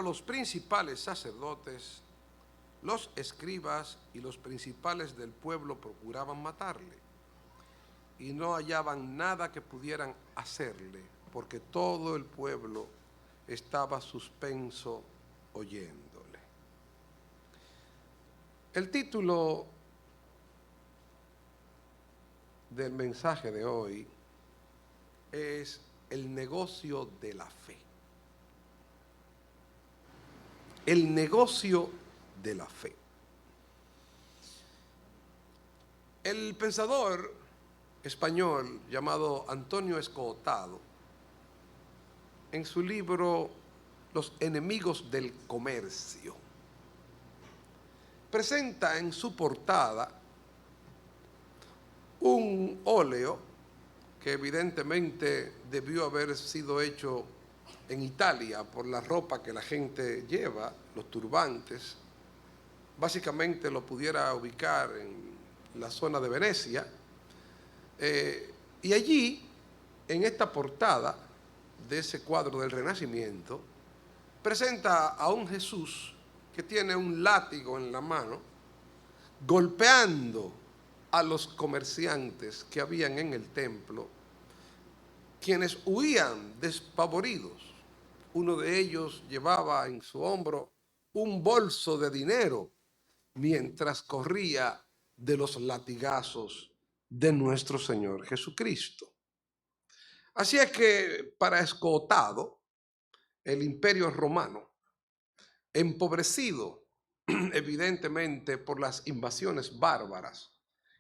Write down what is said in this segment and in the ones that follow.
los principales sacerdotes, los escribas y los principales del pueblo procuraban matarle, y no hallaban nada que pudieran hacerle, porque todo el pueblo estaba suspenso oyéndole. El título del mensaje de hoy es el negocio de la fe. El negocio de la fe. El pensador español llamado Antonio Escotado, en su libro Los enemigos del comercio, presenta en su portada un óleo que evidentemente debió haber sido hecho en Italia por la ropa que la gente lleva, los turbantes. Básicamente lo pudiera ubicar en la zona de Venecia. Y allí, en esta portada de ese cuadro del Renacimiento, presenta a un Jesús que tiene un látigo en la mano, golpeando a los comerciantes que habían en el templo, quienes huían despavoridos. Uno de ellos llevaba en su hombro un bolso de dinero mientras corría de los latigazos de nuestro Señor Jesucristo. Así es que para Escotado, el Imperio Romano, empobrecido evidentemente por las invasiones bárbaras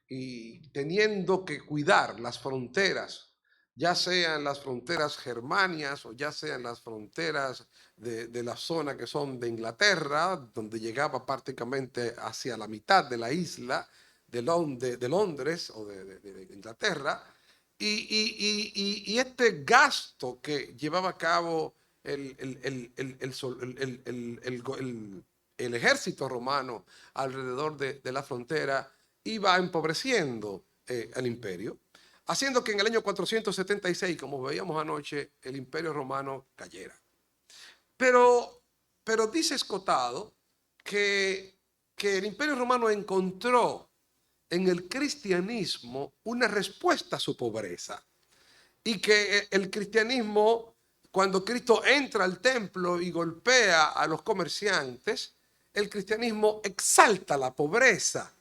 y teniendo que cuidar las fronteras, ya sean las fronteras germanias o ya sean las fronteras de la zona que son de Inglaterra, donde llegaba prácticamente hacia la mitad de la isla de Londres o de Inglaterra, y este gasto que llevaba a cabo el ejército romano alrededor de la frontera iba empobreciendo al imperio, haciendo que en el año 476, como veíamos anoche, el imperio romano cayera. Pero dice Escotado que el imperio romano encontró en el cristianismo una respuesta a su pobreza, y que el cristianismo, cuando Cristo entra al templo y golpea a los comerciantes, el cristianismo exalta la pobreza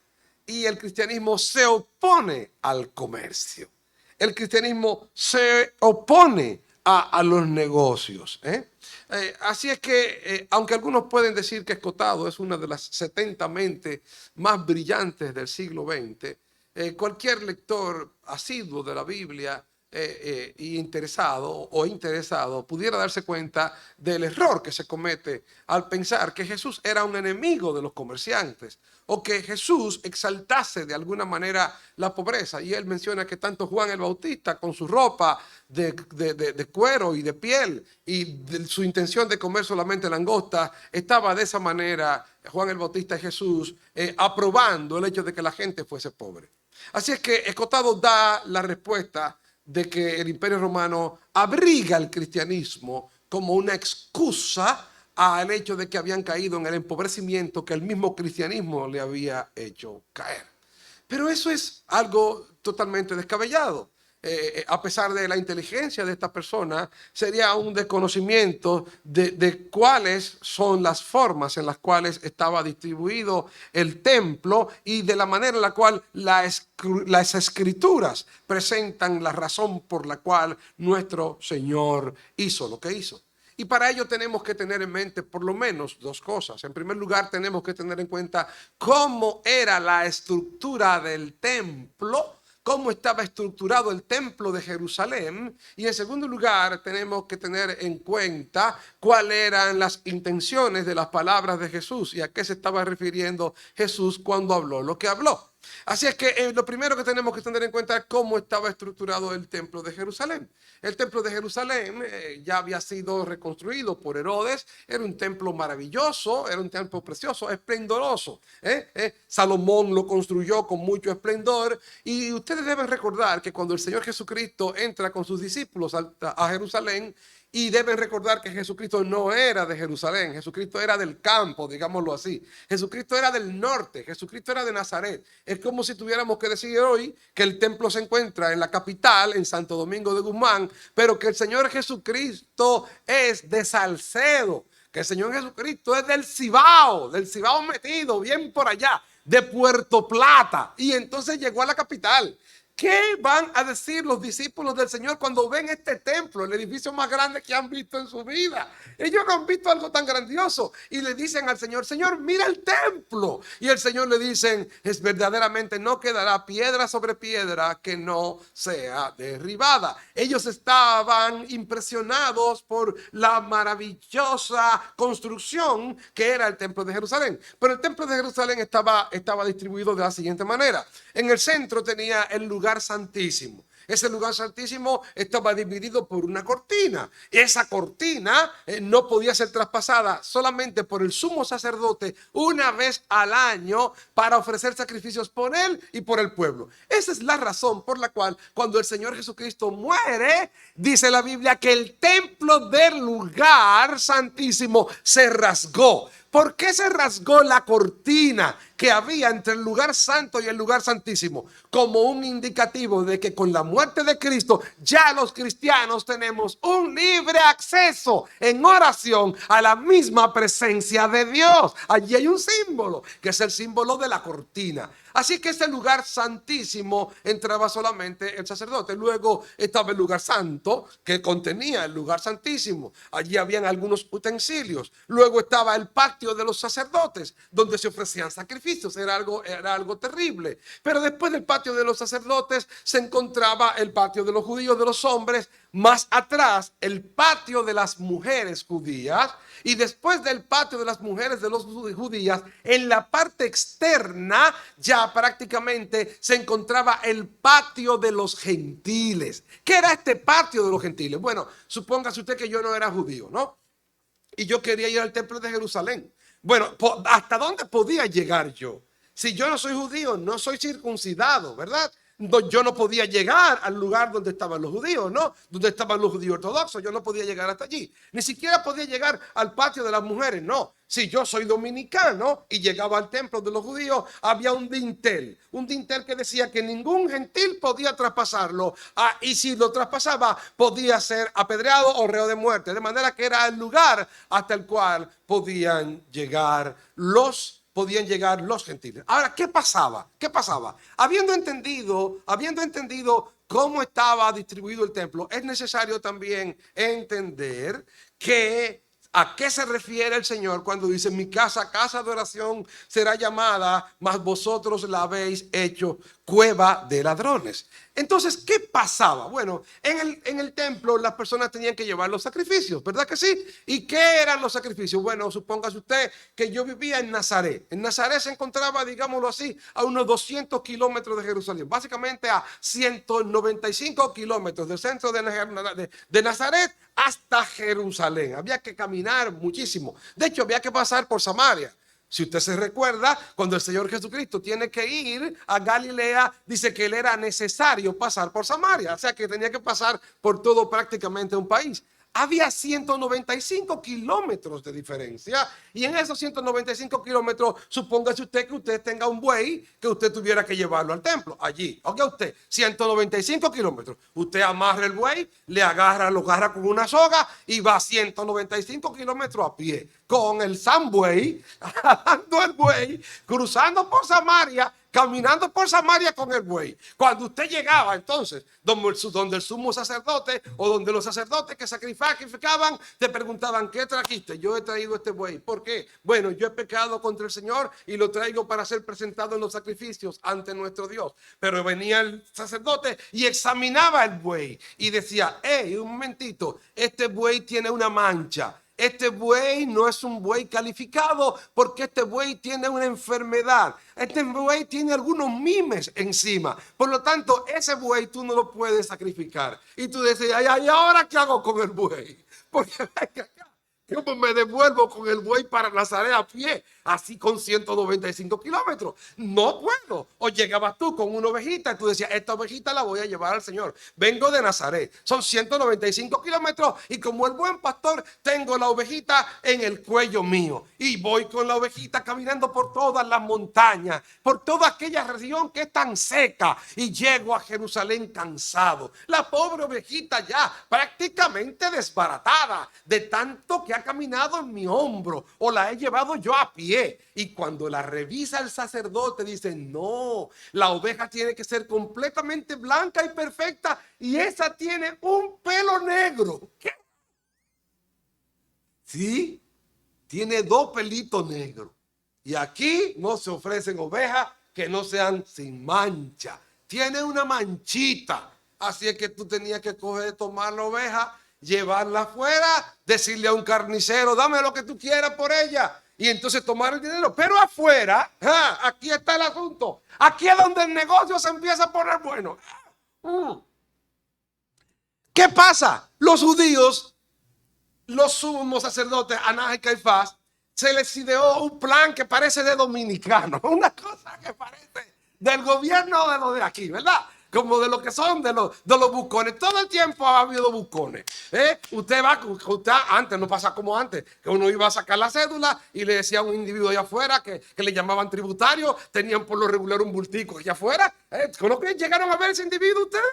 y el cristianismo se opone al comercio. El cristianismo se opone a los negocios. Así es que, aunque algunos pueden decir que Escotado es una de las 70 mentes más brillantes del siglo XX, cualquier lector asiduo de la Biblia y interesado pudiera darse cuenta del error que se comete al pensar que Jesús era un enemigo de los comerciantes o que Jesús exaltase de alguna manera la pobreza. Y él menciona que tanto Juan el Bautista, con su ropa de cuero y de piel y su intención de comer solamente langosta, estaba de esa manera, Juan el Bautista y Jesús, aprobando el hecho de que la gente fuese pobre. Así es que Escotado da la respuesta de que el Imperio Romano abriga el cristianismo como una excusa al hecho de que habían caído en el empobrecimiento que el mismo cristianismo le había hecho caer. Pero eso es algo totalmente descabellado. A pesar de la inteligencia de esta persona, sería un desconocimiento de cuáles son las formas en las cuales estaba distribuido el templo y de la manera en la cual las escrituras presentan la razón por la cual nuestro Señor hizo lo que hizo. Y para ello tenemos que tener en mente por lo menos dos cosas. En primer lugar, tenemos que tener en cuenta cómo era la estructura del templo, cómo estaba estructurado el templo de Jerusalén. Y en segundo lugar, tenemos que tener en cuenta cuáles eran las intenciones de las palabras de Jesús y a qué se estaba refiriendo Jesús cuando habló lo que habló. Así es que lo primero que tenemos que tener en cuenta es cómo estaba estructurado el templo de Jerusalén. El templo de Jerusalén ya había sido reconstruido por Herodes. Era un templo maravilloso, era un templo precioso, esplendoroso. Salomón lo construyó con mucho esplendor. Y ustedes deben recordar que cuando el Señor Jesucristo entra con sus discípulos a Jerusalén Y deben recordar que Jesucristo no era de Jerusalén, Jesucristo era del campo, digámoslo así. Jesucristo era del norte, Jesucristo era de Nazaret. Es como si tuviéramos que decir hoy que el templo se encuentra en la capital, en Santo Domingo de Guzmán, pero que el Señor Jesucristo es de Salcedo, que el Señor Jesucristo es del Cibao metido, bien por allá, de Puerto Plata. Y entonces llegó a la capital. ¿Qué van a decir los discípulos del Señor cuando ven este templo, el edificio más grande que han visto en su vida? Ellos no han visto algo tan grandioso y le dicen al Señor, Señor, mira el templo. Y el Señor le dicen, es verdaderamente no quedará piedra sobre piedra que no sea derribada. Ellos estaban impresionados por la maravillosa construcción que era el templo de Jerusalén. Pero el templo de Jerusalén estaba distribuido de la siguiente manera. En el centro tenía el lugar santísimo. Ese lugar santísimo estaba dividido por una cortina. Esa cortina no podía ser traspasada solamente por el sumo sacerdote una vez al año para ofrecer sacrificios por él y por el pueblo. Esa es la razón por la cual cuando el Señor Jesucristo muere, dice la Biblia que el templo del lugar santísimo se rasgó. ¿Por qué se rasgó la cortina que había entre el lugar santo y el lugar santísimo? Como un indicativo de que con la muerte de Cristo ya los cristianos tenemos un libre acceso en oración a la misma presencia de Dios. Allí hay un símbolo, que es el símbolo de la cortina. Así que ese lugar santísimo entraba solamente el sacerdote. Luego estaba el lugar santo que contenía el lugar santísimo. Allí habían algunos utensilios. Luego estaba el patio de los sacerdotes donde se ofrecían sacrificios. Era algo terrible. Pero después del patio de los sacerdotes se encontraba el patio de los judíos, de los hombres. Más atrás el patio de las mujeres judías. Y después del patio de las mujeres de los judías, en la parte externa ya prácticamente se encontraba el patio de los gentiles. ¿Qué era este patio de los gentiles? Bueno, supóngase usted que yo no era judío, ¿no? Y yo quería ir al templo de Jerusalén. Bueno, ¿hasta dónde podía llegar yo? Si yo no soy judío, no soy circuncidado, ¿verdad? Yo no podía llegar al lugar donde estaban los judíos, ¿no? Donde estaban los judíos ortodoxos. Yo no podía llegar hasta allí. Ni siquiera podía llegar al patio de las mujeres, no. Si yo soy dominicano y llegaba al templo de los judíos, había un dintel que decía que ningún gentil podía traspasarlo. Y si lo traspasaba, podía ser apedreado o reo de muerte. De manera que era el lugar hasta el cual podían llegar los gentiles. Ahora, ¿qué pasaba? Habiendo entendido cómo estaba distribuido el templo, es necesario también entender a qué se refiere el Señor cuando dice: mi casa, casa de oración será llamada, mas vosotros la habéis hecho cueva de ladrones. Entonces, ¿qué pasaba? Bueno, en el templo las personas tenían que llevar los sacrificios, ¿verdad que sí? ¿Y qué eran los sacrificios? Bueno, supóngase usted que yo vivía en Nazaret. En Nazaret se encontraba, digámoslo así, a unos 200 kilómetros de Jerusalén. Básicamente a 195 kilómetros del centro de Nazaret hasta Jerusalén. Había que caminar muchísimo. De hecho, había que pasar por Samaria. Si usted se recuerda, cuando el Señor Jesucristo tiene que ir a Galilea, dice que le era necesario pasar por Samaria. O sea que tenía que pasar por todo prácticamente un país. Había 195 kilómetros de diferencia. Y en esos 195 kilómetros, supóngase usted que usted tenga un buey que usted tuviera que llevarlo al templo. Allí, ok, usted, 195 kilómetros. Usted amarra el buey, lo agarra con una soga y va 195 kilómetros a pie. Con el San Buey, jalando el buey, cruzando por Samaria, caminando por Samaria con el buey. Cuando usted llegaba entonces donde el sumo sacerdote o donde los sacerdotes que sacrificaban, te preguntaban: ¿qué trajiste? Yo he traído este buey. ¿Por qué? Bueno, yo he pecado contra el Señor y lo traigo para ser presentado en los sacrificios ante nuestro Dios. Pero venía el sacerdote y examinaba el buey y decía: hey, un momentito, este buey tiene una mancha. Este buey no es un buey calificado porque este buey tiene una enfermedad. Este buey tiene algunos mimes encima. Por lo tanto, ese buey tú no lo puedes sacrificar. Y tú decías: ay, ¿ahora qué hago con el buey? Porque venga acá, ¿Cómo me devuelvo con el buey para Nazaret a pie? Así con 195 kilómetros. No puedo. O llegabas tú con una ovejita y tú decías, esta ovejita la voy a llevar al Señor. Vengo de Nazaret. Son 195 kilómetros y como el buen pastor tengo la ovejita en el cuello mío. Y voy con la ovejita caminando por todas las montañas, por toda aquella región que es tan seca. Y llego a Jerusalén cansado. La pobre ovejita ya prácticamente desbaratada de tanto que ha caminado en mi hombro o la he llevado yo a pie. Y cuando la revisa el sacerdote dice, no, la oveja tiene que ser completamente blanca y perfecta y esa tiene un pelo negro. ¿Qué? Sí, tiene 2 pelitos negros. Y aquí no se ofrecen ovejas que no sean sin mancha. Tiene una manchita. Así es que tú tenías que coger, tomar la oveja, llevarla afuera, decirle a un carnicero, dame lo que tú quieras por ella. Y entonces tomar el dinero. Pero afuera, aquí está el asunto. Aquí es donde el negocio se empieza a poner bueno. ¿Qué pasa? Los judíos, los sumos sacerdotes, Anás y Caifás, se les ideó un plan que parece de dominicano. Una cosa que parece del gobierno de los de aquí, ¿verdad? Como de lo que son de los bucones. Todo el tiempo ha habido bucones. Usted va, antes no pasa como antes, que uno iba a sacar la cédula y le decía a un individuo allá afuera que le llamaban tributario, tenían por lo regular un bultico allá afuera. ¿Cómo que llegaron a ver ese individuo ustedes?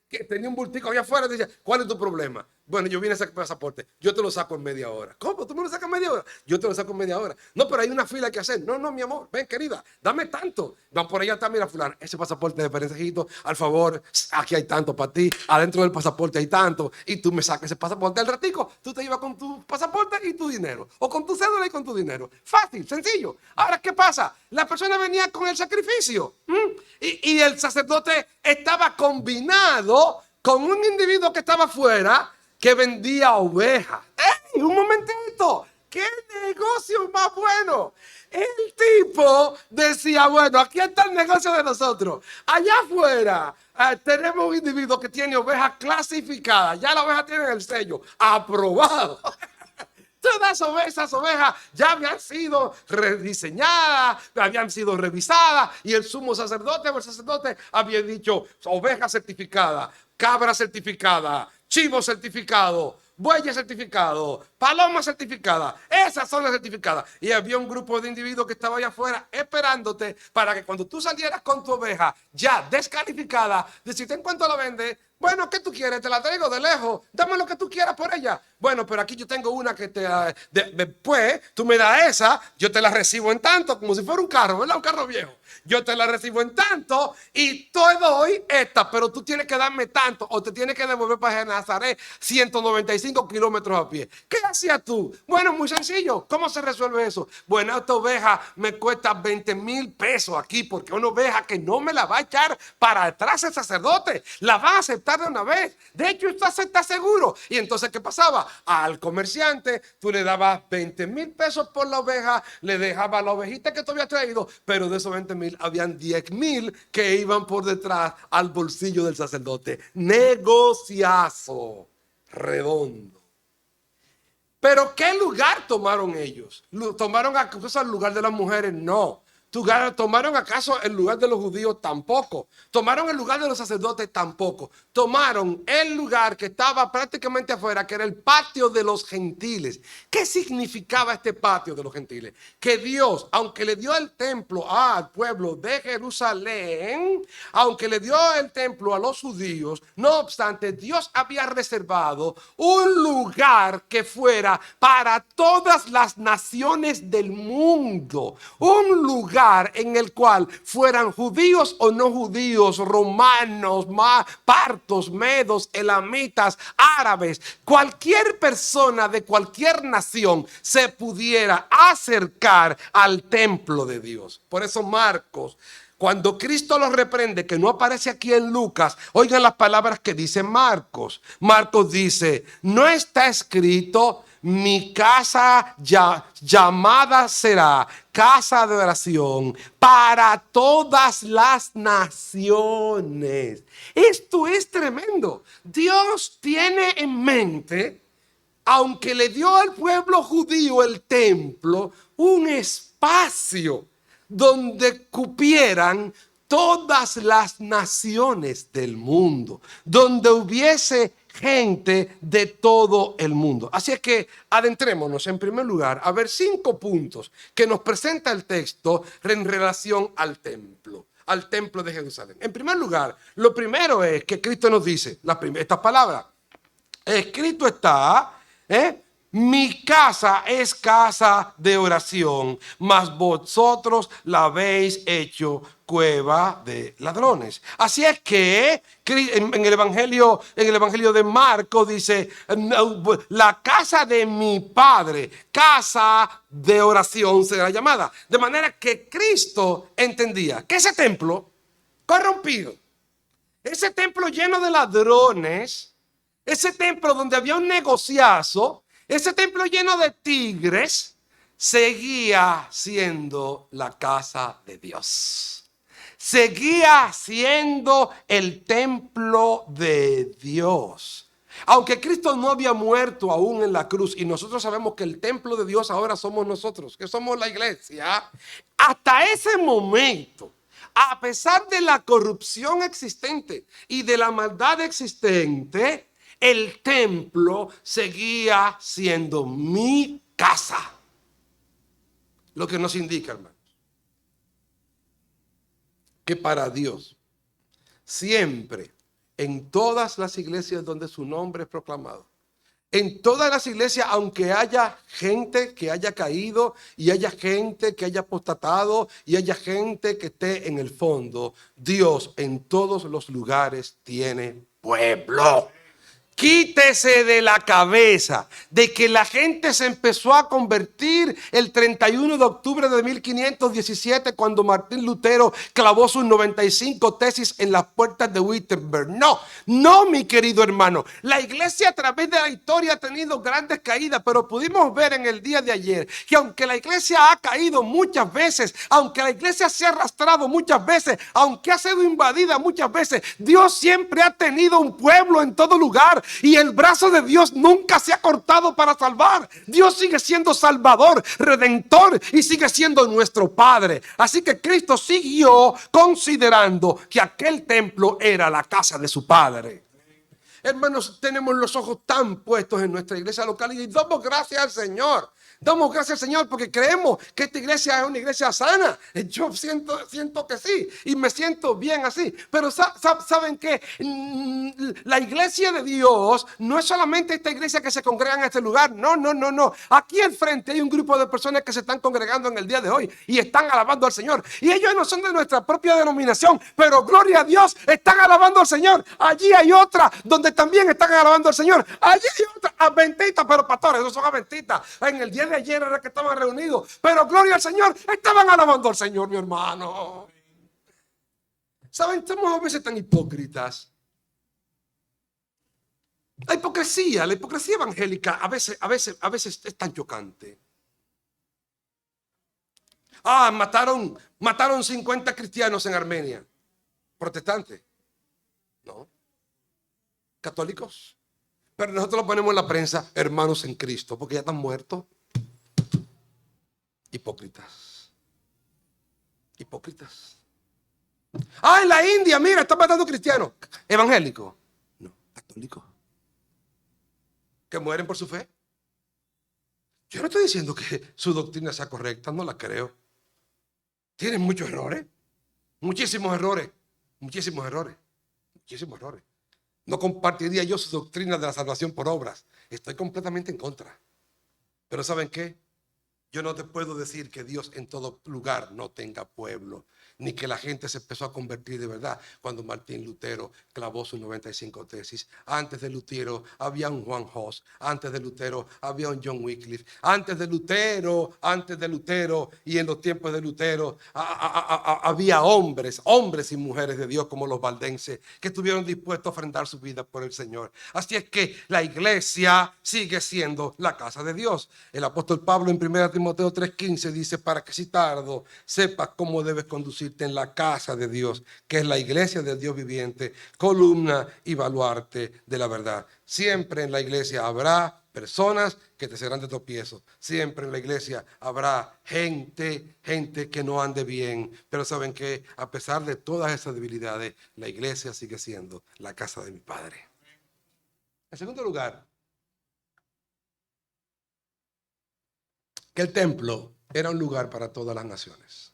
Que tenía un bultico allá afuera y decía, ¿cuál es tu problema? Bueno, yo vine a sacar pasaporte, yo te lo saco en media hora. ¿Cómo? ¿Tú me lo sacas en media hora? Yo te lo saco en media hora. No, pero hay una fila que hacer. No, mi amor, ven querida, dame tanto. Van por allá está, mira fulano, ese pasaporte de perensejito, al favor, aquí hay tanto para ti, adentro del pasaporte hay tanto, y tú me sacas ese pasaporte al ratico, tú te ibas con tu pasaporte y tu dinero, o con tu cédula y con tu dinero. Fácil, sencillo. Ahora, ¿qué pasa? La persona venía con el sacrificio, y el sacerdote estaba combinado con un individuo que estaba afuera que vendía ovejas. ¡Ey! Un momentito. ¡Qué negocio más bueno! El tipo decía, bueno, aquí está el negocio de nosotros. Allá afuera tenemos un individuo que tiene ovejas clasificadas. Ya la oveja tiene el sello aprobado. Todas esas ovejas ya habían sido rediseñadas, habían sido revisadas y el sumo sacerdote o el sacerdote había dicho oveja certificada, cabra certificada, chivo certificado, bueyes certificado, paloma certificada. Esas son las certificadas. Y había un grupo de individuos que estaba allá afuera esperándote para que cuando tú salieras con tu oveja ya descalificada, decirte en cuánto la vende. Bueno, ¿qué tú quieres? Te la traigo de lejos. Dame lo que tú quieras por ella. Bueno, pero aquí yo tengo una que después tú me das esa, yo te la recibo en tanto, como si fuera un carro, ¿verdad? Un carro viejo. Yo te la recibo en tanto y te doy esta, pero tú tienes que darme tanto o te tienes que devolver para Nazaret 195 kilómetros a pie. ¿Qué hacías tú? Bueno, muy sencillo. ¿Cómo se resuelve eso? Bueno, esta oveja me cuesta 20,000 pesos aquí porque una oveja que no me la va a echar para atrás el sacerdote. La va a aceptar de una vez. De hecho, esto está seguro. Y entonces, ¿qué pasaba? Al comerciante tú le dabas 20,000 pesos por la oveja, le dejaba la ovejita que tú habías traído, pero de esos 20,000 habían 10,000 que iban por detrás al bolsillo del sacerdote. Negociazo redondo. Pero ¿qué lugar tomaron ellos? ¿Tomaron acaso el lugar de las mujeres? No. ¿Tomaron acaso el lugar de los judíos? Tampoco. ¿Tomaron el lugar de los sacerdotes? Tampoco. Tomaron el lugar que estaba prácticamente afuera, que era el patio de los gentiles. ¿Qué significaba este patio de los gentiles? Que Dios, aunque le dio el templo al pueblo de Jerusalén, aunque le dio el templo a los judíos, no obstante, Dios había reservado un lugar que fuera para todas las naciones del mundo. Un lugar en el cual fueran judíos o no judíos, romanos, partos, medos, elamitas, árabes, cualquier persona de cualquier nación se pudiera acercar al templo de Dios. Por eso Marcos, cuando Cristo los reprende, que no aparece aquí en Lucas, oigan las palabras que dice Marcos. Marcos dice, no está escrito, mi casa llamada será casa de oración para todas las naciones. Esto es tremendo. Dios tiene en mente aunque le dio al pueblo judío el templo, un espacio donde cupieran todas las naciones del mundo, donde hubiese gente de todo el mundo. Así es que adentrémonos en primer lugar a ver 5 puntos que nos presenta el texto en relación al templo de Jerusalén. En primer lugar, lo primero es que Cristo nos dice estas palabras: escrito está, mi casa es casa de oración, mas vosotros la habéis hecho cueva de ladrones. Así es que en el evangelio de Marcos dice: la casa de mi padre, casa de oración será llamada. De manera que Cristo entendía que ese templo corrompido, ese templo lleno de ladrones, ese templo donde había un negociazo, ese templo lleno de tigres, seguía siendo la casa de Dios. Seguía siendo el templo de Dios. Aunque Cristo no había muerto aún en la cruz, y nosotros sabemos que el templo de Dios ahora somos nosotros, que somos la iglesia, hasta ese momento, a pesar de la corrupción existente y de la maldad existente, el templo seguía siendo mi casa. Lo que nos indica, hermanos, que para Dios siempre, en todas las iglesias donde su nombre es proclamado, en todas las iglesias, aunque haya gente que haya caído y haya gente que haya apostatado y haya gente que esté en el fondo, Dios en todos los lugares tiene pueblo. Quítese de la cabeza de que la gente se empezó a convertir el 31 de octubre de 1517 cuando Martín Lutero clavó sus 95 tesis en las puertas de Wittenberg. No, mi querido hermano. La iglesia a través de la historia ha tenido grandes caídas, pero pudimos ver en el día de ayer que aunque la iglesia ha caído muchas veces, aunque la iglesia se ha arrastrado muchas veces, aunque ha sido invadida muchas veces, Dios siempre ha tenido un pueblo en todo lugar. Y el brazo de Dios nunca se ha cortado para salvar. Dios sigue siendo salvador, redentor, y sigue siendo nuestro Padre. Así que Cristo siguió considerando que aquel templo era la casa de su Padre. Hermanos, tenemos los ojos tan puestos en nuestra iglesia local y damos gracias al Señor. Damos gracias al Señor porque creemos que esta iglesia es una iglesia sana. Yo siento que sí y me siento bien así. Pero ¿saben qué? La iglesia de Dios no es solamente esta iglesia que se congrega en este lugar. No. Aquí al frente hay un grupo de personas que se están congregando en el día de hoy y están alabando al Señor. Y ellos no son de nuestra propia denominación, pero gloria a Dios, están alabando al Señor. Allí hay otra donde también están alabando al Señor. Allí hay otra, adventistas, pero pastores, esos son adventistas. En el día de ayer era que estaban reunidos, pero gloria al Señor, estaban alabando al Señor, mi hermano. ¿Saben? Somos a veces tan hipócritas. La hipocresía evangélica a veces es tan chocante. Mataron 50 cristianos en Armenia. ¿Protestantes? No. ¿Católicos? Pero nosotros lo ponemos en la prensa, hermanos en Cristo, porque ya están muertos. Hipócritas. En la India, mira, están matando cristianos. ¿Evangélicos? No, católicos. ¿Que mueren por su fe? Yo no estoy diciendo que su doctrina sea correcta, no la creo. Tienen muchos errores. Muchísimos errores. No compartiría yo su doctrina de la salvación por obras. Estoy completamente en contra. Pero ¿saben qué? Yo no te puedo decir que Dios en todo lugar no tenga pueblo, ni que la gente se empezó a convertir de verdad cuando Martín Lutero clavó sus 95 tesis. Antes de Lutero había un Juan Hus, antes de Lutero había un John Wycliffe, antes de Lutero y en los tiempos de Lutero había hombres y mujeres de Dios como los valdenses que estuvieron dispuestos a ofrendar su vida por el Señor. Así es que la iglesia sigue siendo la casa de Dios. El apóstol Pablo en 1 Timoteo 3:15 dice, para que si tardo sepas cómo debes conducirte en la casa de Dios, que es la iglesia del Dios viviente, columna y baluarte de la verdad. Siempre en la iglesia habrá personas que te serán de tropiezo. Siempre en la iglesia habrá gente que no ande bien. Pero saben que a pesar de todas esas debilidades, la iglesia sigue siendo la casa de mi Padre. En segundo lugar, que el templo era un lugar para todas las naciones.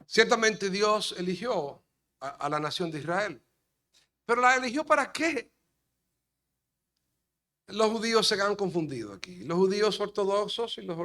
Ciertamente Dios eligió a la nación de Israel, pero la eligió ¿para qué? Los judíos se han confundido aquí. Los judíos ortodoxos y los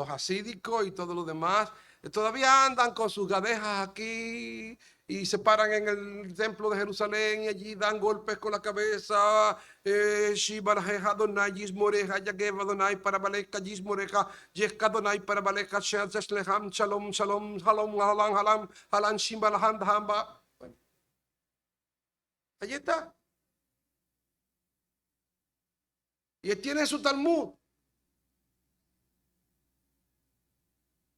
hasídicos y todos los demás todavía andan con sus gadejas aquí y se paran en el templo de Jerusalén y allí dan golpes con la cabeza. Shibarajeja Donai, Yismoreja, Yageva Donai, Parabaleka, Yismoreja, Yeska Donai, Parabaleka, Shalom, Shalom, Shalom, Halom, Halam, Halam, Halam, Shimbalahan, Hamba. Allí está. Y él tiene su Talmud.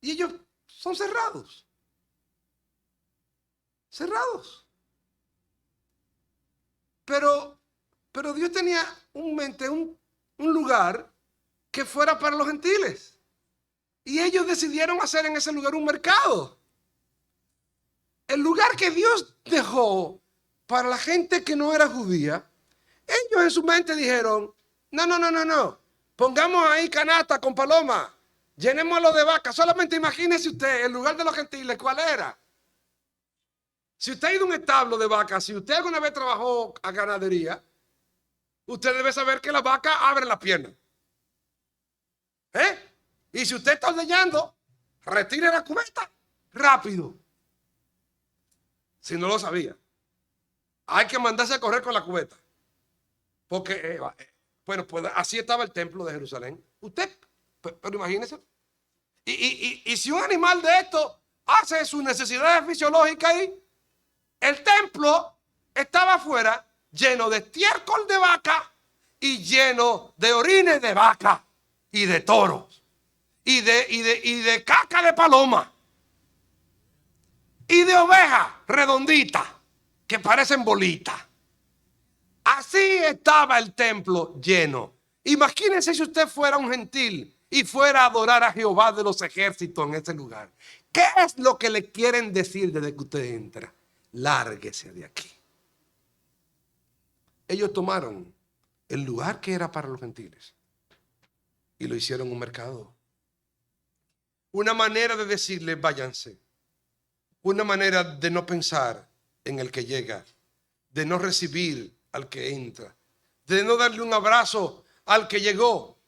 Y ellos son cerrados. Cerrados. Pero Dios tenía en mente un lugar que fuera para los gentiles. Y ellos decidieron hacer en ese lugar un mercado. El lugar que Dios dejó para la gente que no era judía, ellos en su mente dijeron, no. Pongamos ahí canasta con paloma. Llenémoslo de vaca. Solamente imagínese usted el lugar de los gentiles, ¿cuál era? Si usted ha ido a un establo de vacas, si usted alguna vez trabajó a ganadería, usted debe saber que la vaca abre las piernas. Y si usted está ordeñando, retire la cubeta rápido. Si no lo sabía, hay que mandarse a correr con la cubeta. Porque bueno, pues así estaba el templo de Jerusalén. Usted, pero imagínese. Y si un animal de esto hace sus necesidades fisiológicas ahí, el templo estaba afuera lleno de estiércol de vaca y lleno de orines de vaca y de toros y de caca de paloma y de ovejas redonditas que parecen bolitas. Así estaba el templo lleno. Imagínense si usted fuera un gentil y fuera a adorar a Jehová de los ejércitos en ese lugar. ¿Qué es lo que le quieren decir desde que usted entra? Lárguese de aquí. Ellos tomaron el lugar que era para los gentiles y lo hicieron un mercado. Una manera de decirles váyanse. Una manera de no pensar en el que llega, de no recibir al que entra, de no darle un abrazo al que llegó.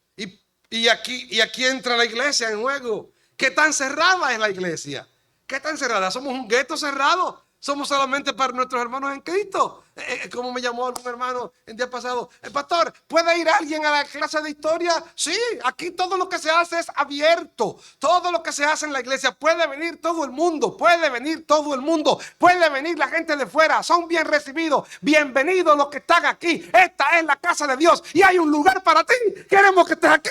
Y aquí entra la iglesia en juego. ¿Qué tan cerrada es la iglesia? ¿Qué tan cerrada? ¿Somos un gueto cerrado? ¿Somos solamente para nuestros hermanos en Cristo? Como me llamó algún hermano el día pasado, el pastor, ¿puede ir alguien a la clase de historia? Sí, aquí todo lo que se hace es abierto. Todo lo que se hace en la iglesia, puede venir todo el mundo, puede venir todo el mundo, puede venir la gente de fuera, son bien recibidos. Bienvenidos los que están aquí. Esta es la casa de Dios y hay un lugar para ti. Queremos que estés aquí.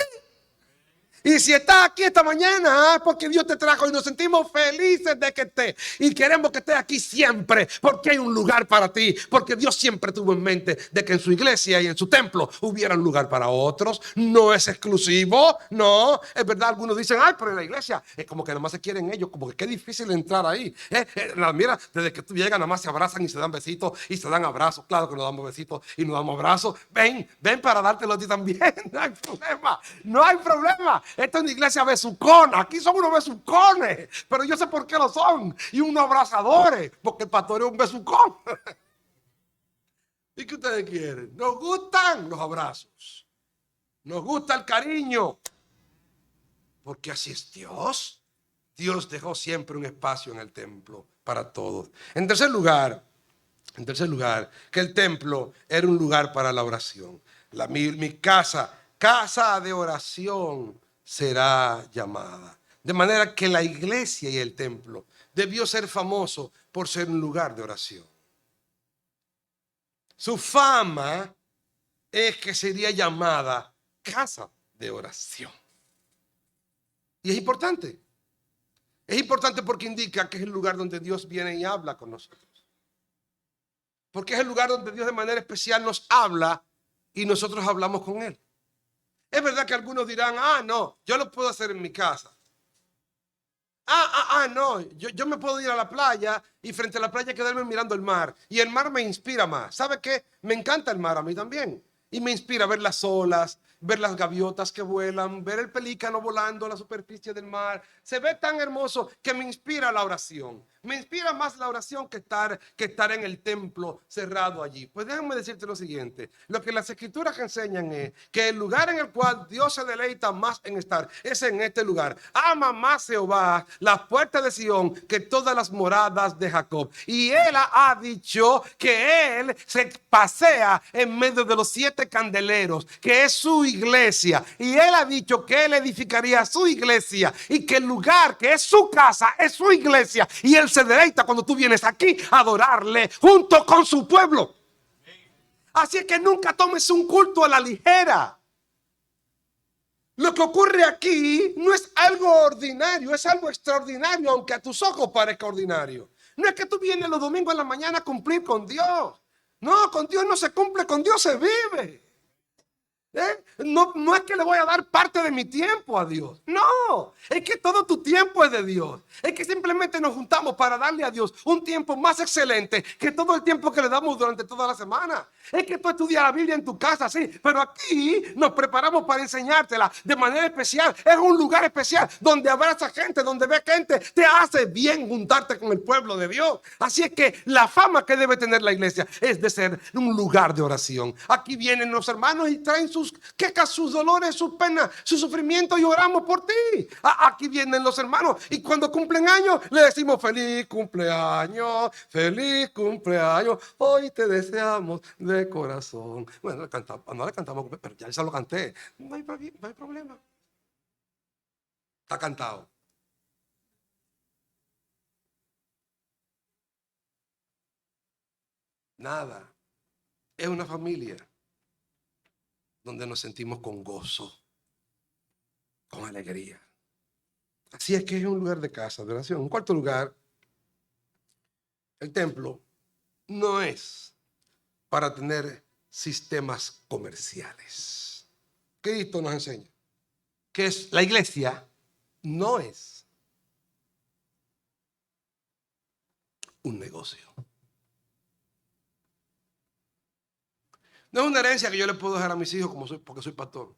Y si estás aquí esta mañana, porque Dios te trajo y nos sentimos felices de que estés. Y queremos que estés aquí siempre, porque hay un lugar para ti. Porque Dios siempre tuvo en mente de que en su iglesia y en su templo hubiera un lugar para otros. No es exclusivo, no. Es verdad, algunos dicen, ay, pero en la iglesia es como que nada más se quieren ellos, como que qué difícil entrar ahí. Mira, desde que tú llegas nada más se abrazan y se dan besitos y se dan abrazos. Claro que nos damos besitos y nos damos abrazos. Ven para dártelo a ti también. No hay problema, no hay problema. Esta es una iglesia besucona. Aquí son unos besucones, pero yo sé por qué lo son. Y unos abrazadores, porque el pastor es un besucón. ¿Y qué ustedes quieren? Nos gustan los abrazos. Nos gusta el cariño. Porque así es Dios. Dios dejó siempre un espacio en el templo para todos. En tercer lugar, que el templo era un lugar para la oración. Mi casa de oración será llamada. De manera que la iglesia y el templo debió ser famoso por ser un lugar de oración. Su fama es que sería llamada casa de oración. Y es importante. Es importante porque indica que es el lugar donde Dios viene y habla con nosotros. Porque es el lugar donde Dios de manera especial nos habla y nosotros hablamos con Él. Es verdad que algunos dirán, no, yo lo puedo hacer en mi casa. No, yo me puedo ir a la playa y frente a la playa quedarme mirando el mar. Y el mar me inspira más. ¿Sabe qué? Me encanta el mar a mí también. Y me inspira ver las olas, ver las gaviotas que vuelan, ver el pelícano volando a la superficie del mar. Se ve tan hermoso que me inspira la oración. Me inspira más la oración que estar en el templo cerrado allí. Pues déjame decirte lo siguiente. Lo que las escrituras enseñan es que el lugar en el cual Dios se deleita más en estar es en este lugar. Ama más Jehová las puertas de Sión que todas las moradas de Jacob. Y Él ha dicho que Él se pasea en medio de los 7 candeleros, que es su iglesia. Y Él ha dicho que Él edificaría su iglesia y que el lugar que es su casa es su iglesia. Y Él se deleita cuando tú vienes aquí a adorarle junto con su pueblo. Así es que nunca tomes un culto a la ligera. Lo que ocurre aquí no es algo ordinario, es algo extraordinario, aunque a tus ojos parezca ordinario. No es que tú vienes los domingos en la mañana a cumplir con Dios. No, con Dios no se cumple, con Dios se vive. No es que le voy a dar parte de mi tiempo a Dios. No, es que todo tu tiempo es de Dios. Es que simplemente nos juntamos para darle a Dios un tiempo más excelente que todo el tiempo que le damos durante toda la semana. Es que tú estudias la Biblia en tu casa, sí, pero aquí nos preparamos para enseñártela de manera especial. Es un lugar especial donde abraza gente, donde ve gente. Te hace bien juntarte con el pueblo de Dios. Así es que la fama que debe tener la iglesia es de ser un lugar de oración. Aquí vienen los hermanos y traen sus quejas, sus dolores, sus penas, su sufrimiento y oramos por ti. Aquí vienen los hermanos y cuando cumplen años le decimos feliz cumpleaños, hoy te deseamos de corazón. Bueno, no le cantamos, pero ya se lo canté. No hay problema. Está cantado. Nada. Es una familia donde nos sentimos con gozo, con alegría. Así es que es un lugar de casa, de oración. En cuarto lugar, el templo no es para tener sistemas comerciales. Cristo nos enseña que es la iglesia no es un negocio. No es una herencia que yo le puedo dejar a mis hijos porque soy pastor.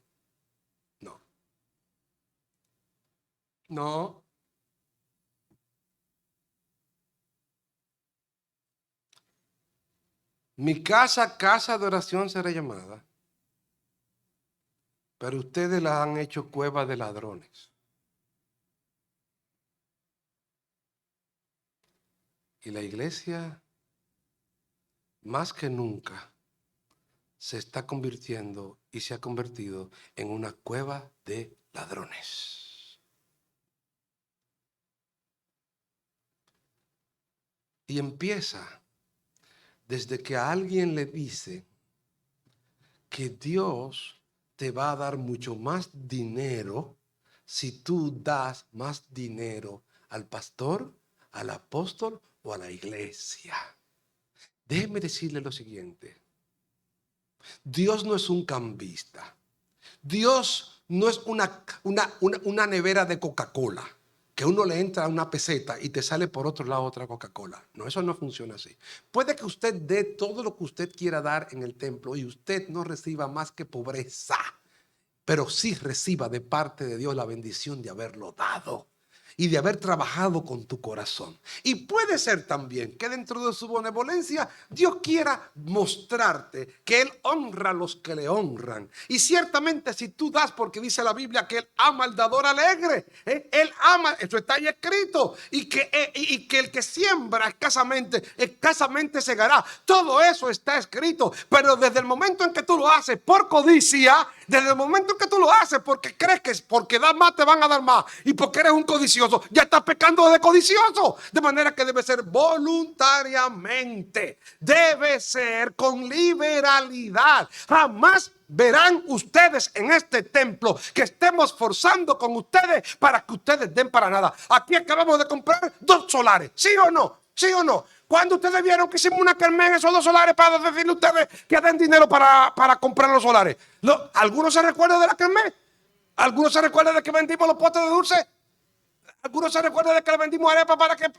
No. No. Mi casa, casa de oración será llamada. Pero ustedes la han hecho cueva de ladrones. Y la iglesia, más que nunca, se está convirtiendo y se ha convertido en una cueva de ladrones. Y empieza desde que a alguien le dice que Dios te va a dar mucho más dinero si tú das más dinero al pastor, al apóstol o a la iglesia. Déjeme decirle lo siguiente. Dios no es un cambista. Dios no es una nevera de Coca-Cola, que uno le entra a una peseta y te sale por otro lado otra Coca-Cola. No, eso no funciona así. Puede que usted dé todo lo que usted quiera dar en el templo y usted no reciba más que pobreza, pero sí reciba de parte de Dios la bendición de haberlo dado y de haber trabajado con tu corazón. Y puede ser también que dentro de su benevolencia Dios quiera mostrarte que Él honra a los que le honran. Y ciertamente si tú das, porque dice la Biblia que Él ama al dador alegre, Él ama, eso está ahí escrito, y que el que siembra escasamente segará. Todo eso está escrito, pero desde el momento en que tú lo haces por codicia, desde el momento en que tú lo haces porque crees que porque das más te van a dar más y porque eres un codicioso, ya estás pecando de codicioso. De manera que debe ser voluntariamente, debe ser con liberalidad. Jamás verán ustedes en este templo que estemos forzando con ustedes para que ustedes den para nada. Aquí acabamos de comprar 2 solares, ¿sí o no? ¿Sí o no? ¿Cuándo ustedes vieron que hicimos una kermés en esos 2 solares para decirle a ustedes que den dinero para comprar los solares? ¿Algunos se recuerdan de la kermés? ¿Algunos se recuerdan de que vendimos los potes de dulce? ¿Algunos se recuerdan de que le vendimos arepa para que...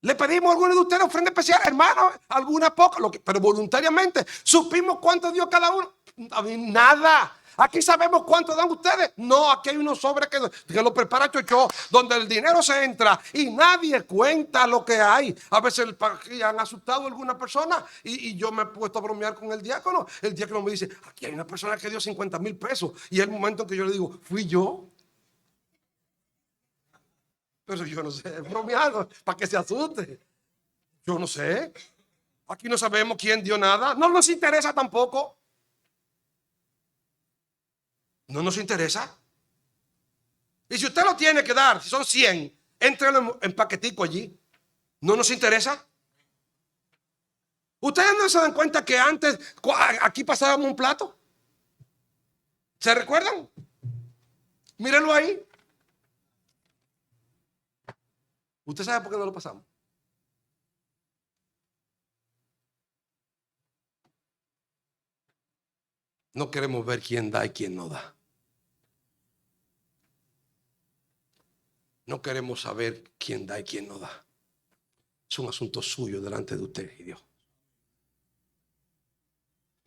Le pedimos a algunos de ustedes ofrenda especial, hermano, algunas pocas, pero voluntariamente. ¿Supimos cuánto dio cada uno? Nada. Aquí sabemos cuánto dan ustedes. No, aquí hay unos sobres que lo prepara Chocho, donde el dinero se entra y nadie cuenta lo que hay. A veces han asustado a alguna persona y yo me he puesto a bromear con el diácono. El diácono me dice, aquí hay una persona que dio 50,000 pesos. Y es el momento en que yo le digo, fui yo. Pero yo no sé, bromeando, para que se asuste. Yo no sé. Aquí no sabemos quién dio nada. No nos interesa tampoco. No nos interesa. Y si usted lo tiene que dar, si son 100, éntrelo en paquetico allí. No nos interesa. Ustedes no se dan cuenta que antes aquí pasábamos un plato. ¿Se recuerdan? Mírenlo ahí. ¿Usted sabe por qué no lo pasamos? No queremos ver quién da y quién no da. No queremos saber quién da y quién no da. Es un asunto suyo delante de usted y Dios.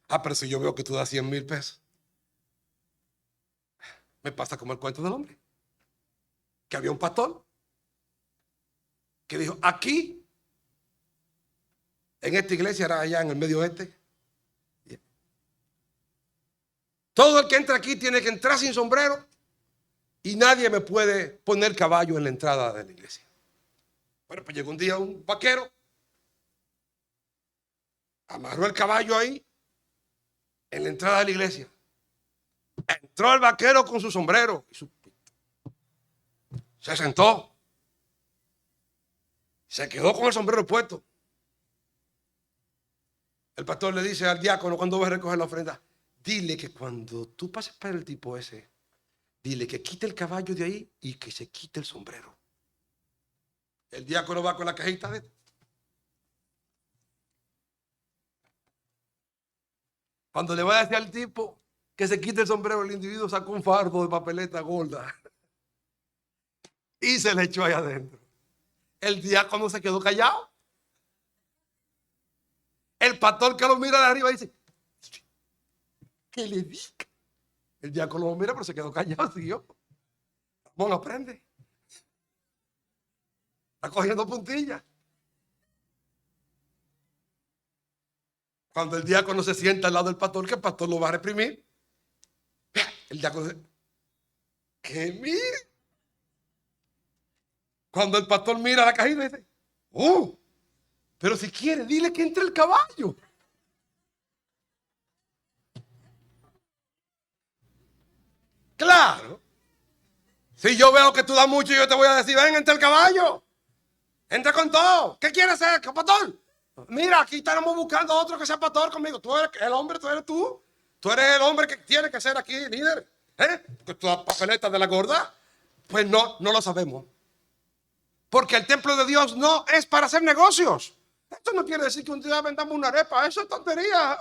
Pero si yo veo que tú das 100,000 pesos, me pasa como el cuento del hombre. Que había un pastor que dijo, aquí, en esta iglesia, era allá en el Medio Oeste, todo el que entra aquí tiene que entrar sin sombrero y nadie me puede poner caballo en la entrada de la iglesia. Bueno, pues llegó un día un vaquero, amarró el caballo ahí, en la entrada de la iglesia. Entró el vaquero con su sombrero y se sentó. Se quedó con el sombrero puesto. El pastor le dice al diácono cuando va a recoger la ofrenda, dile que cuando tú pases por el tipo ese, dile que quite el caballo de ahí y que se quite el sombrero. El diácono va con la cajita de... Cuando le va a decir al tipo que se quite el sombrero, el individuo sacó un fardo de papeleta gorda y se le echó ahí adentro. El diácono se quedó callado. El pastor que lo mira de arriba dice, ¿qué le diga? El diácono lo mira, pero se quedó callado, siguió. Bueno, aprende. Está cogiendo puntillas. Cuando el diácono se sienta al lado del pastor, que el pastor lo va a reprimir, el diácono dice, ¿qué mire? Cuando el pastor mira la cajita dice, pero si quiere, dile que entre el caballo. Claro. Si yo veo que tú das mucho, yo te voy a decir, ven, entra el caballo. Entra con todo. ¿Qué quieres ser, pastor? Mira, aquí estamos buscando a otro que sea pastor conmigo. Tú eres el hombre, tú eres tú. Tú eres el hombre que tiene que ser aquí líder. Porque tu papeleta de la gorda, pues no lo sabemos. Porque el templo de Dios no es para hacer negocios. Esto no quiere decir que un día vendamos una arepa. Eso es tontería.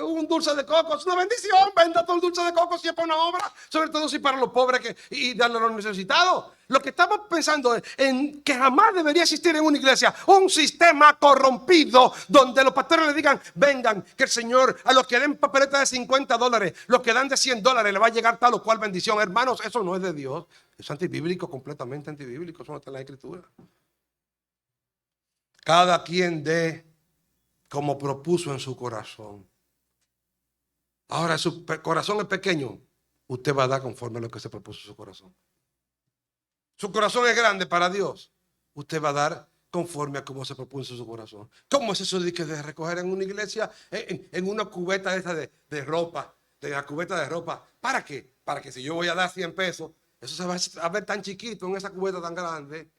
Un dulce de coco es una bendición. Venda todo el dulce de coco si es para una obra. Sobre todo si para los pobres y darle a los necesitados. Lo que estamos pensando es en que jamás debería existir en una iglesia un sistema corrompido donde los pastores le digan, vengan, que el Señor a los que den papeletas de $50, los que dan de $100 le va a llegar tal o cual bendición. Hermanos, eso no es de Dios. Es antibíblico, completamente antibíblico. Eso no está en la Escritura. Cada quien dé como propuso en su corazón. Ahora, su corazón es pequeño. Usted va a dar conforme a lo que se propuso en su corazón. Su corazón es grande para Dios. Usted va a dar conforme a cómo se propuso en su corazón. ¿Cómo es eso de recoger en una iglesia, en una cubeta esa de ropa, de la cubeta de ropa? ¿Para qué? Para que si yo voy a dar 100 pesos, eso se va a ver tan chiquito en esa cubeta tan grande.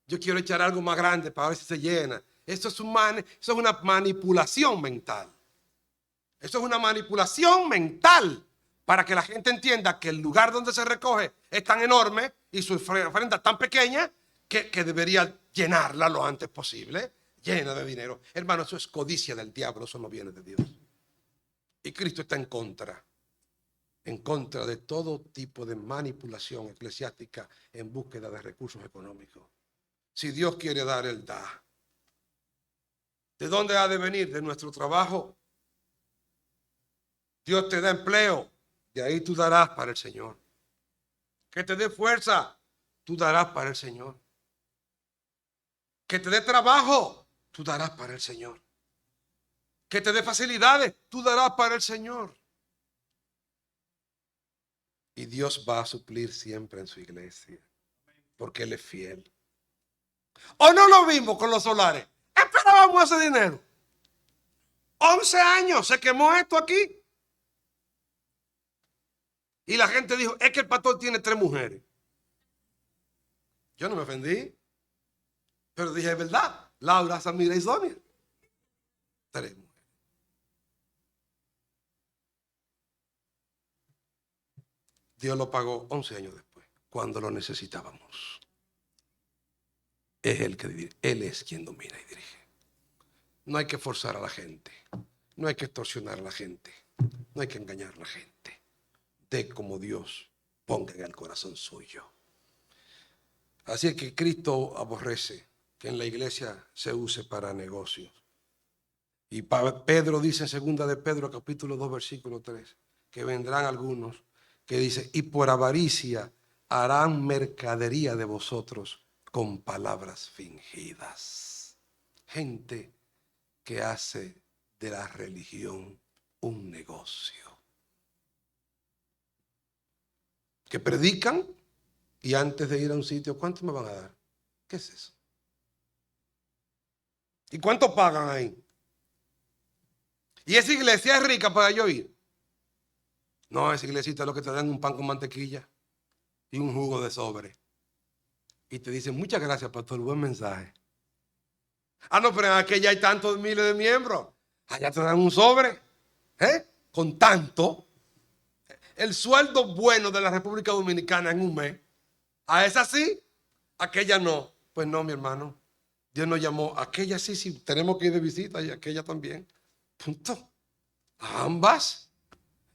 Yo quiero echar algo más grande para ver si se llena. Eso es una manipulación mental. Eso es una manipulación mental para que la gente entienda que el lugar donde se recoge es tan enorme y su ofrenda tan pequeña que debería llenarla lo antes posible, llena de dinero. Hermano, eso es codicia del diablo, eso no viene de Dios. Y Cristo está en contra de todo tipo de manipulación eclesiástica en búsqueda de recursos económicos. Si Dios quiere dar, Él da. ¿De dónde ha de venir? De nuestro trabajo. Dios te da empleo, de ahí tú darás para el Señor. Que te dé fuerza, tú darás para el Señor. Que te dé trabajo, tú darás para el Señor. Que te dé facilidades, tú darás para el Señor. Y Dios va a suplir siempre en su iglesia, porque Él es fiel. ¿O no lo vimos con los solares? Esperábamos ese dinero. 11 años se quemó esto aquí. Y la gente dijo, es que el pastor tiene 3 mujeres. Yo no me ofendí, pero dije, es verdad. Laura, Samira y Sonia. 3 mujeres. Dios lo pagó 11 años después, cuando lo necesitábamos. Es Él que dirige, Él es quien domina y dirige. No hay que forzar a la gente, no hay que extorsionar a la gente, no hay que engañar a la gente. De como Dios ponga en el corazón suyo. Así es que Cristo aborrece que en la iglesia se use para negocios. Y Pedro dice en 2 de Pedro capítulo 2 versículo 3 que vendrán algunos que dice, y por avaricia harán mercadería de vosotros con palabras fingidas. Gente que hace de la religión un negocio. Que predican y antes de ir a un sitio, ¿cuánto me van a dar? ¿Qué es eso? ¿Y cuánto pagan ahí? ¿Y esa iglesia es rica para yo ir? No, esa iglesita es lo que te dan un pan con mantequilla y un jugo de sobre. Y te dicen, muchas gracias, pastor, buen mensaje. Ah, no, pero en aquella hay tantos miles de miembros. Allá te dan un sobre, con tanto. El sueldo bueno de la República Dominicana en un mes. A esa sí, aquella no. Pues no, mi hermano. Dios nos llamó. Aquella sí, sí, tenemos que ir de visita y aquella también. Punto. A ambas.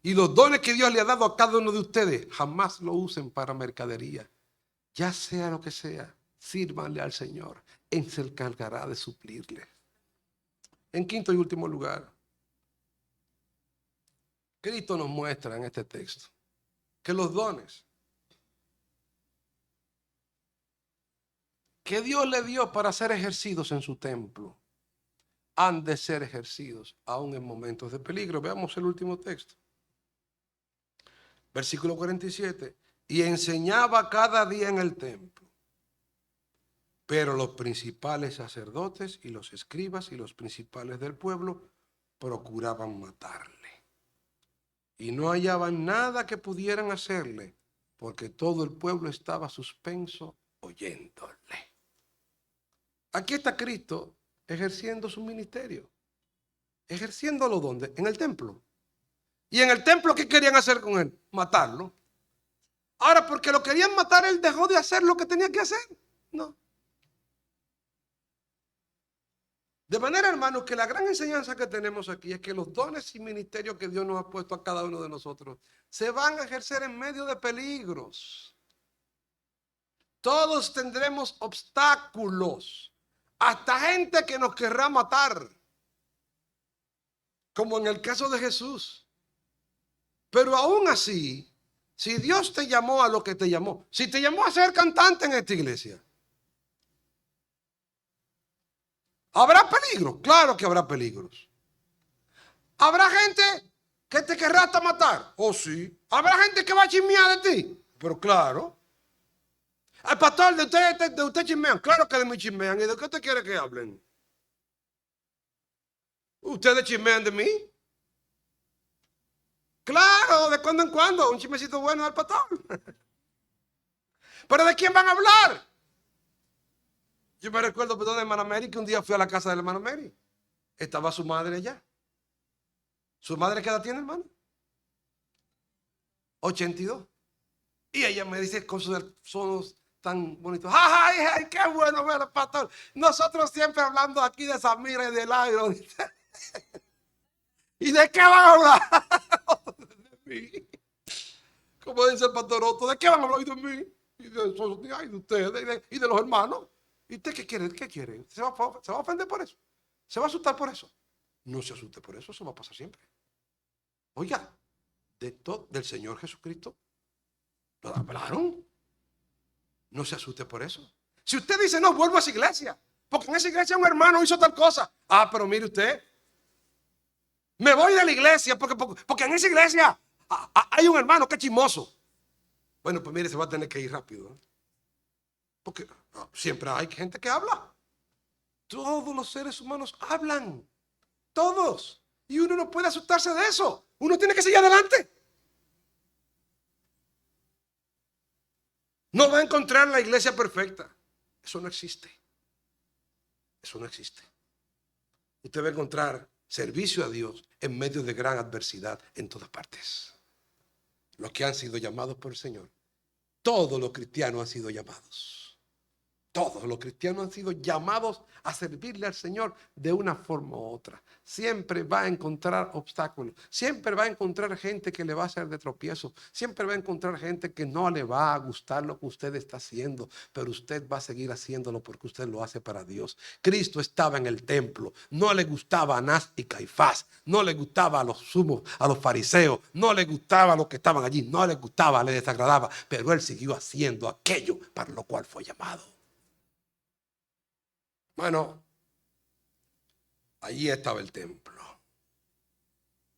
Y los dones que Dios le ha dado a cada uno de ustedes, jamás lo usen para mercadería. Ya sea lo que sea, sírvanle al Señor. Él se encargará de suplirle. En quinto y último lugar, Cristo nos muestra en este texto que los dones que Dios le dio para ser ejercidos en su templo han de ser ejercidos aún en momentos de peligro. Veamos el último texto. Versículo 47. Y enseñaba cada día en el templo. Pero los principales sacerdotes y los escribas y los principales del pueblo procuraban matarle. Y no hallaban nada que pudieran hacerle, porque todo el pueblo estaba suspenso oyéndole. Aquí está Cristo ejerciendo su ministerio. ¿Ejerciéndolo dónde? En el templo. ¿Y en el templo qué querían hacer con él? Matarlo. Ahora, porque lo querían matar, él dejó de hacer lo que tenía que hacer. No. De manera, hermanos, que la gran enseñanza que tenemos aquí es que los dones y ministerios que Dios nos ha puesto a cada uno de nosotros se van a ejercer en medio de peligros. Todos tendremos obstáculos, hasta gente que nos querrá matar, como en el caso de Jesús. Pero aún así, si Dios te llamó a lo que te llamó, si te llamó a ser cantante en esta iglesia, ¿habrá peligro? Claro que habrá peligros. ¿Habrá gente que te querrá hasta matar? Oh, sí. ¿Habrá gente que va a chismear de ti? Pero claro. El pastor, de usted chismean. Claro que de mí chismean. ¿Y de qué usted quiere que hablen? ¿Ustedes chismean de mí? Claro, de cuando en cuando. Un chismecito bueno al pastor. ¿Pero de quién van a hablar? Yo me recuerdo, perdón, de hermana Mary, que un día fui a la casa de la hermana Mary. Estaba su madre allá. ¿Su madre qué edad tiene, hermano? 82. Y ella me dice con sus sonos tan bonitos. ¡Ay, ay, qué bueno ver al pastor! Nosotros siempre hablando aquí de Samira y del Airo. ¿Y de qué van a hablar? De mí. Como dice el pastor Otto, ¿de qué van a hablar de mí? Y de ustedes y de los hermanos. ¿Y usted qué quiere? ¿Qué quiere? ¿Se va a ofender por eso? ¿Se va a asustar por eso? No se asuste por eso va a pasar siempre. Oiga, del Señor Jesucristo lo hablaron. No se asuste por eso. Si usted dice, no, vuelvo a esa iglesia, porque en esa iglesia un hermano hizo tal cosa. Ah, pero mire usted, me voy de la iglesia porque en esa iglesia hay un hermano que es chismoso. Bueno, pues mire, se va a tener que ir rápido. Porque siempre hay gente que habla. Todos los seres humanos hablan. Todos. Y uno no puede asustarse de eso. Uno tiene que seguir adelante. No va a encontrar la iglesia perfecta. Eso no existe. Eso no existe. Usted va a encontrar servicio a Dios en medio de gran adversidad en todas partes. Los que han sido llamados por el Señor. Todos los cristianos han sido llamados. Todos los cristianos han sido llamados a servirle al Señor de una forma u otra. Siempre va a encontrar obstáculos. Siempre va a encontrar gente que le va a hacer de tropiezo. Siempre va a encontrar gente que no le va a gustar lo que usted está haciendo. Pero usted va a seguir haciéndolo porque usted lo hace para Dios. Cristo estaba en el templo. No le gustaba a Anás y Caifás. No le gustaba a los sumos, a los fariseos. No le gustaba a los que estaban allí. No le gustaba, le desagradaba. Pero él siguió haciendo aquello para lo cual fue llamado. Bueno, allí estaba el templo.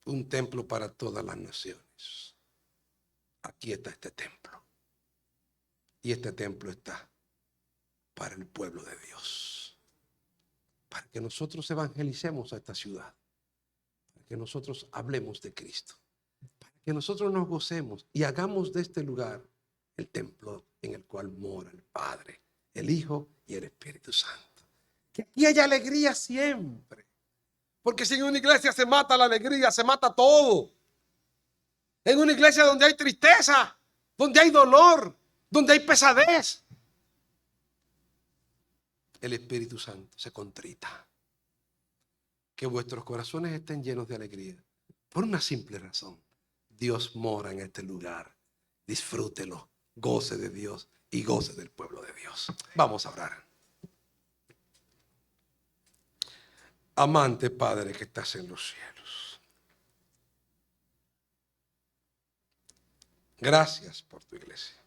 Un templo para todas las naciones. Aquí está este templo. Y este templo está para el pueblo de Dios. Para que nosotros evangelicemos a esta ciudad. Para que nosotros hablemos de Cristo. Para que nosotros nos gocemos y hagamos de este lugar el templo en el cual mora el Padre, el Hijo y el Espíritu Santo. Que aquí haya alegría siempre. Porque si en una iglesia se mata la alegría, se mata todo. En una iglesia donde hay tristeza, donde hay dolor, donde hay pesadez, el Espíritu Santo se contrita. Que vuestros corazones estén llenos de alegría. Por una simple razón. Dios mora en este lugar. Disfrútelo, goce de Dios y goce del pueblo de Dios. Vamos a orar. Amante Padre que estás en los cielos. Gracias por tu iglesia.